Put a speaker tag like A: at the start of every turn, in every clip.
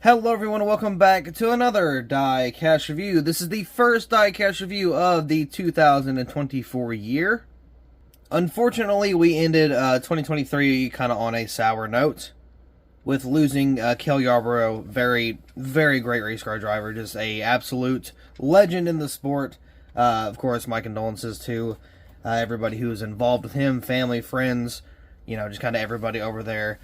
A: Hello everyone and welcome back to another Diecast review. This is the first Diecast review of the 2024 year. Unfortunately, we ended 2023 kind of on a sour note with losing Cale Yarborough. Very great race car driver, just a absolute legend in the sport. Of course, my condolences to everybody who was involved with him, family, friends, just kind of everybody over there.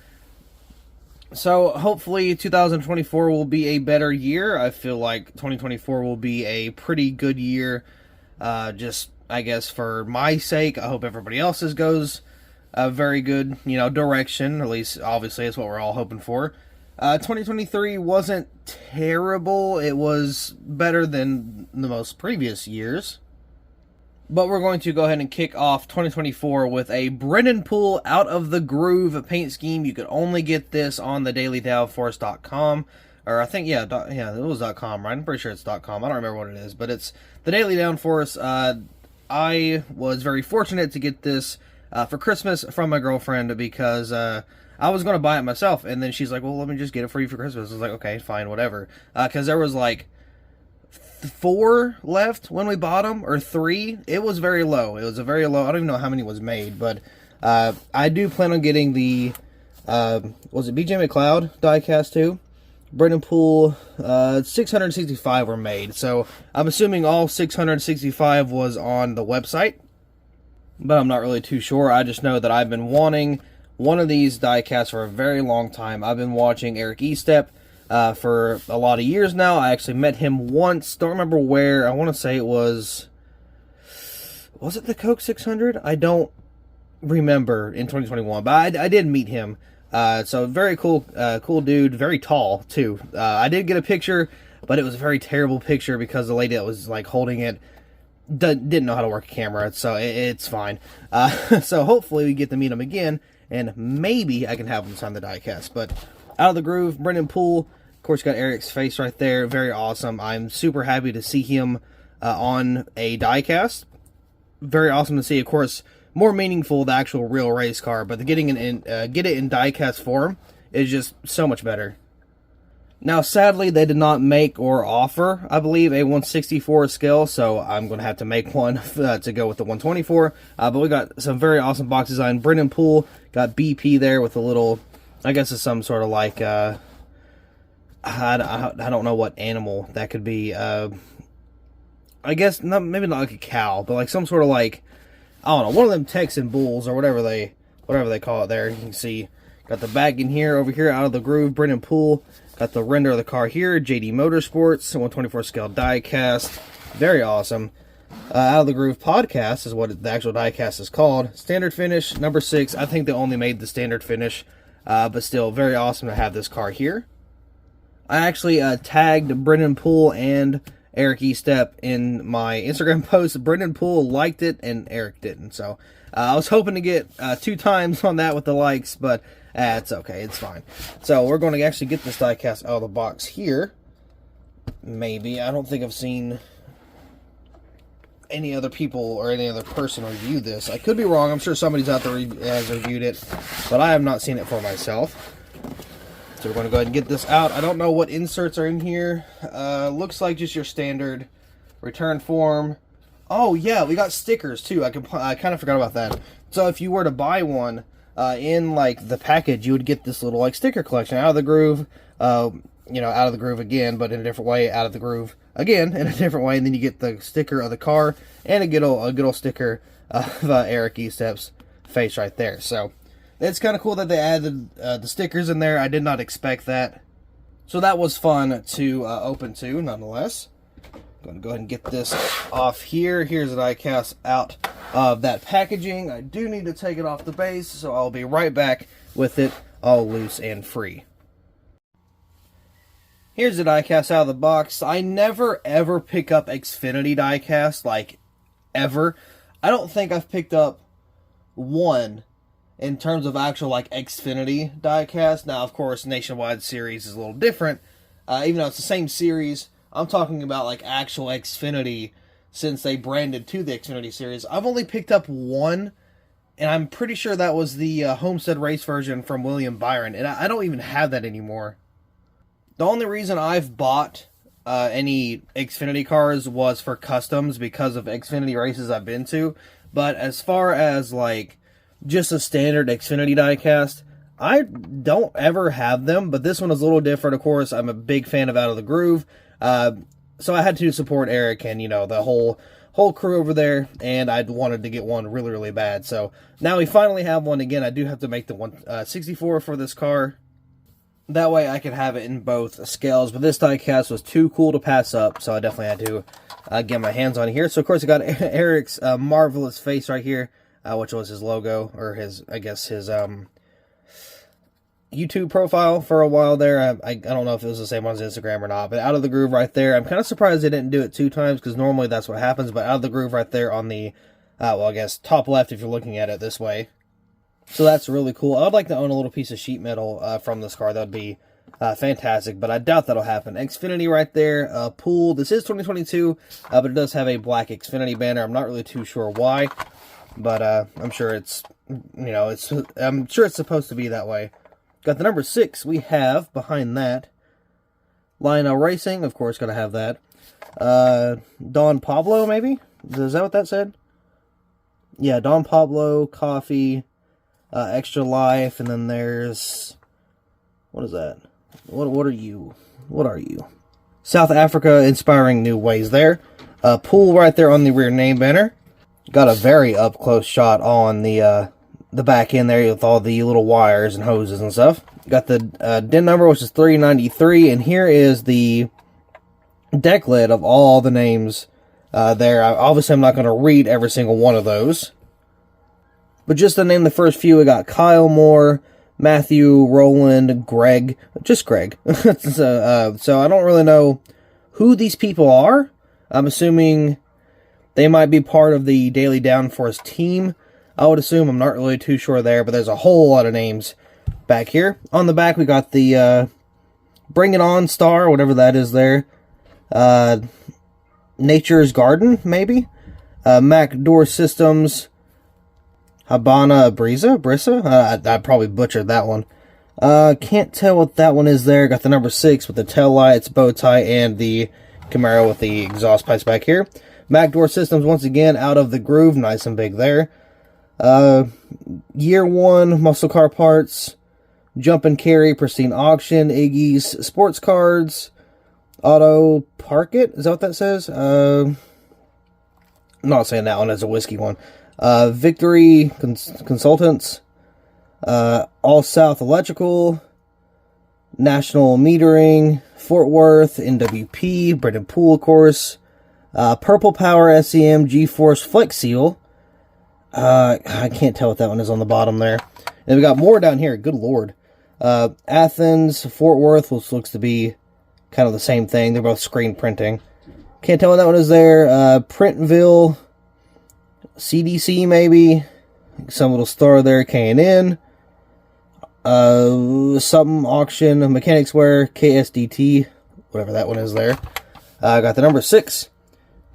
A: So, hopefully 2024 will be a better year. I feel like 2024 will be a pretty good year. Just, I guess, for my sake. I hope everybody else's goes a very good, direction. At least, obviously, that's what we're all hoping for. 2023 wasn't terrible. It was better than the most previous years. But we're going to go ahead and kick off 2024 with a Brennan Poole Out of the Groove paint scheme. You could only get this on the dailydownforce.com. Or I think, it was .com, right? I'm pretty sure it's .com. I don't remember what it is. But it's the Daily Downforce. I was very fortunate to get this for Christmas from my girlfriend because I was going to buy it myself. And then she's like, well, let me just get it for you for Christmas. I was like, okay, fine, whatever. Because there was like 4 left when we bought them, or 3. It was very low. It was a very low. I don't even know how many was made, but I do plan on getting the was it BJ McLeod diecast too? Brennan Poole 665 were made, so I'm assuming all 665 was on the website, but I'm not really too sure. I just know that I've been wanting one of these diecasts for a very long time. I've been watching Eric Estep for a lot of years now. I actually met him once. Don't remember where. I want to say it was it the Coke 600? I don't remember in 2021, but I did meet him. So very cool dude. Very tall too. I did get a picture, but it was a very terrible picture because the lady that was like holding it didn't know how to work a camera. So it's fine. So hopefully we get to meet him again, and maybe I can have him sign the diecast. But Out of the Groove, Brennan Poole. Of course, got Eric's face right there. Very awesome. I'm super happy to see him on a diecast. Very awesome to see. Of course, more meaningful the actual real race car, but getting it in diecast form is just so much better. Now, sadly, they did not make or offer, I believe, a 164 scale, so I'm going to have to make one to go with the 124. But we got some very awesome box design. Brennan Poole got BP there with a little, I guess it's some sort of like, I don't know what animal that could be. I guess, maybe not like a cow, but like some sort of like, I don't know, one of them Texan bulls or whatever they call it there. You can see, got the bag in here, over here, Out of the Groove, Brennan Poole. Got the render of the car here, JD Motorsports, 124 scale diecast. Very awesome. Out of the Groove podcast is what the actual diecast is called. Standard finish, number 6. I think they only made the standard finish. But still, very awesome to have this car here. I actually tagged Brennan Poole and Eric Estep in my Instagram post. Brennan Poole liked it, and Eric didn't. So, I was hoping to get 2 times on that with the likes, but it's okay. It's fine. So, we're going to actually get this diecast out of the box here. Maybe. I don't think I've seen any other people or any other person review this. I could be wrong. I'm sure somebody's out there has reviewed it, but I have not seen it for myself. So we're going to go ahead and get this out. I don't know what inserts are in here. Looks like just your standard return form. Oh yeah, we got stickers too. I kind of forgot about that. So if you were to buy one in like the package, you would get this little like sticker collection. Out of the Groove, Out of the Groove again, but in a different way. Out of the Groove again in a different way, and then you get the sticker of the car and a good old sticker of Eric Estep's face right there. So it's kind of cool that they added the stickers in there. I did not expect that, so that was fun to open to, nonetheless. I'm going to go ahead and get this off here. Here's the diecast out of that packaging. I do need to take it off the base, so I'll be right back with it all loose and free. Here's the diecast out of the box. I never ever pick up Xfinity diecast, like ever. I don't think I've picked up one in terms of actual like Xfinity diecast. Now, of course, Nationwide series is a little different. Even though it's the same series, I'm talking about like actual Xfinity since they branded to the Xfinity series. I've only picked up one, and I'm pretty sure that was the Homestead race version from William Byron, and I don't even have that anymore. The only reason I've bought any Xfinity cars was for customs because of Xfinity races I've been to. But as far as like just a standard Xfinity diecast, I don't ever have them. But this one is a little different. Of course, I'm a big fan of Out of the Groove, so I had to support Eric and the whole crew over there, and I wanted to get one really, really bad. So now we finally have one. Again, I do have to make the 164 for this car. That way I could have it in both scales, but this diecast was too cool to pass up, so I definitely had to get my hands on it here. So, of course, I got Eric's marvelous face right here, which was his logo, or his YouTube profile for a while there. I don't know if it was the same on his Instagram or not, but Out of the Groove right there. I'm kind of surprised they didn't do it 2 times, because normally that's what happens, but Out of the Groove right there on the, I guess, top left if you're looking at it this way. So that's really cool. I would like to own a little piece of sheet metal from this car. That would be fantastic, but I doubt that'll happen. Xfinity right there. Poole. This is 2022, but it does have a black Xfinity banner. I'm not really too sure why, but I'm sure it's, I'm sure it's supposed to be that way. Got the number 6 we have behind that. Lionel Racing, of course, going to have that. Don Pablo, maybe? Is that what that said? Yeah, Don Pablo, Coffee, Extra Life, and then there's... What is that? What are you? What are you? South Africa, inspiring new ways there. Poole right there on the rear name banner. Got a very up-close shot on the back end there with all the little wires and hoses and stuff. Got the DIN number, which is 393, and here is the deck lid of all the names there. Obviously, I'm not going to read every single one of those. But just to name the first few, we got Kyle Moore, Matthew, Roland, Greg. Just Greg. So I don't really know who these people are. I'm assuming they might be part of the Daily Downforce team. I would assume. I'm not really too sure there, but there's a whole lot of names back here. On the back, we got the Bring It On star, whatever that is there. Nature's Garden, maybe. Mac Door Systems. Habana Brisa? I probably butchered that one. Can't tell what that one is there. Got the number 6 with the tail lights, bow tie, and the Camaro with the exhaust pipes back here. Mac Door Systems, once again, Out of the Groove. Nice and big there. Year 1, Muscle Car Parts. Jump and Carry, Pristine Auction, Iggy's Sports Cards. Auto Park It? Is that what that says? I'm not saying that one as a whiskey one. Victory Consultants, All South Electrical, National Metering, Fort Worth, NWP, Brennan Poole, of course, Purple Power SEM, G-Force Flex Seal. I can't tell what that one is on the bottom there. And we got more down here, good lord. Athens, Fort Worth, which looks to be kind of the same thing. They're both screen printing. Can't tell what that one is there. Printville, CDC maybe, some little store there, K&N, something auction, Mechanics Wear, KSDT, whatever that one is there. Got the number 6,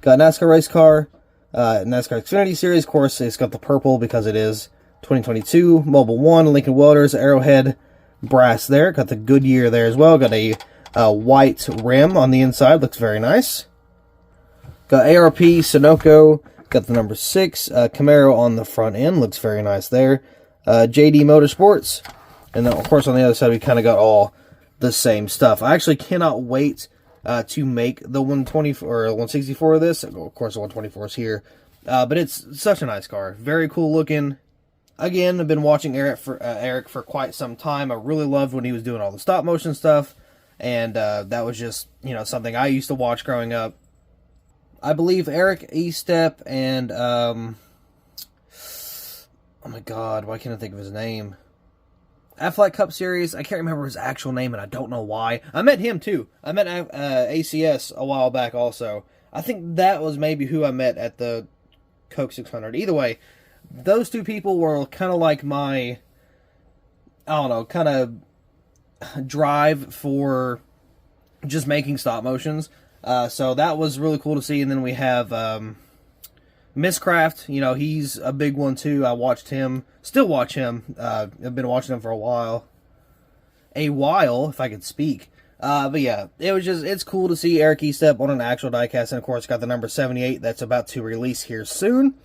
A: got NASCAR race car, NASCAR Xfinity Series, of course, it's got the purple because it is 2022, Mobile 1, Lincoln Welders, Arrowhead, brass there, got the Goodyear there as well, got a white rim on the inside, looks very nice. Got ARP, Sunoco, got the number 6, Camaro on the front end, looks very nice there. JD Motorsports, and then of course on the other side we kind of got all the same stuff. I actually cannot wait to make the 124 or 164 of this. Of course the 124 is here, but it's such a nice car, very cool looking. Again, I've been watching Eric for quite some time. I really loved when he was doing all the stop motion stuff, and that was just something I used to watch growing up. I believe Eric Estep and, oh my god, why can't I think of his name? Aflac Cup Series, I can't remember his actual name, and I don't know why. I met him, too. I met ACS a while back, also. I think that was maybe who I met at the Coke 600. Either way, those two people were kind of like my, I don't know, kind of drive for just making stop motions. So that was really cool to see. And then we have Misscraft. He's a big one too. I watched him, still watch him. I've been watching him for a while, if I could speak. But yeah, it's cool to see Eric Estep on an actual diecast, and of course got the number 78 that's about to release here soon.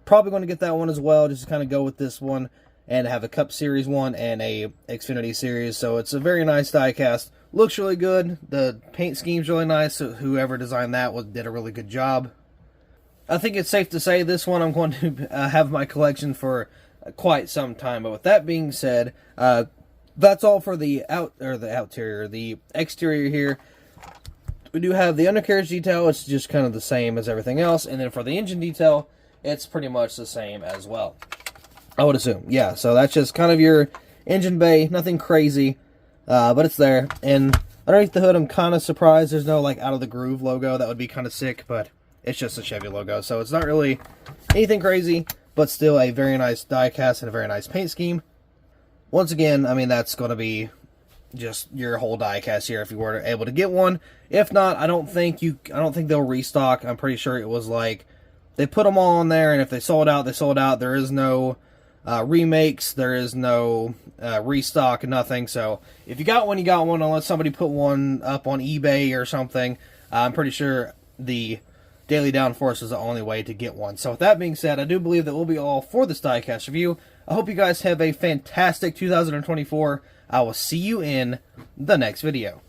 A: Probably going to get that one as well, just to kind of go with this one, and have a Cup Series one and a Xfinity Series. So it's a very nice diecast. Looks really good. The paint scheme's really nice. So whoever designed that did a really good job. I think it's safe to say this one I'm going to have my collection for quite some time. But with that being said, that's all for the the exterior here. We do have the undercarriage detail. It's just kind of the same as everything else. And then for the engine detail, it's pretty much the same as well, I would assume. Yeah, so that's just kind of your engine bay. Nothing crazy, but it's there. And underneath the hood, I'm kind of surprised there's no, like, Out of the Groove logo. That would be kind of sick, but it's just a Chevy logo. So it's not really anything crazy, but still a very nice diecast and a very nice paint scheme. Once again, I mean, that's going to be just your whole diecast here if you were able to get one. If not, I don't think they'll restock. I'm pretty sure it was like they put them all on there, and if they sold out, they sold out. There is no remakes. There is no restock, nothing. So if you got one, you got one, unless somebody put one up on eBay or something. I'm pretty sure the Daily Downforce is the only way to get one. So with that being said, I do believe that will be all for this diecast review. I hope you guys have a fantastic 2024. I will see you in the next video.